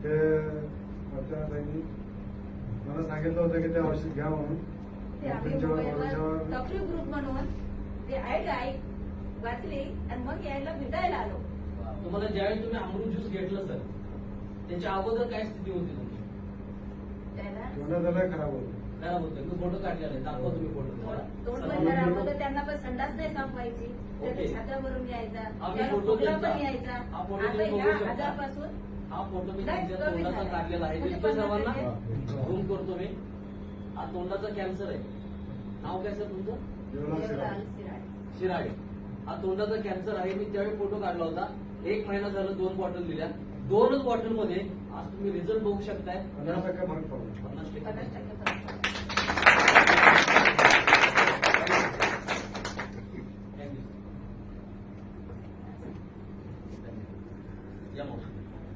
ते अर्चनाताईंनी मला सांगितलं होतं की ते औषध घ्या म्हणून. ते आम्ही तुमच्यावर मोबाईलवर भरोशावर डॉक्टरी ग्रुप म्हणून ते ऐक वाचली आणि मग यायला भेटायला आलो. तुम्हाला ज्यावेळी तुम्ही अमृत ज्यूस घेतलं सर, त्याच्या अगोदर काय स्थिती होती तुमची? त्याला तोंडाला खराब होतं. खराब होतं. मी फोटो काढलेला आहे, दाखवा तुम्ही फोटो. तोंड बंद राहतं, त्यांना पण संडास नाही साफ व्हायची, त्याच्या छात्यावरून यायचा, आम्ही त्याला फोटो खोकला घेतला. पण यायचा. हा फोटो आता तुम्ही बघू ह्या शकता. आजारपासून हा फोटो मी नाही, तुमच्या कमी तोंडाचा झाला. काढलेला आहे. म्हणजे दिसतोय 50 सर्वांना? टक्के. झूम करतो मी. हा तोंडाचा कॅन्सर आहे. नाव काय सर तुमचं? देवलाल शिराळे. शिराळे. शिराळे. हा तोंडाचा कॅन्सर आहे. मी त्यावेळी फोटो काढला होता. 1 महिना झालं 2 बॉटल दिल्या. 2च बॉटल मध्ये आज तुम्ही रिझल्ट बघू शकताय. 50% फरक पडला. 50% 50%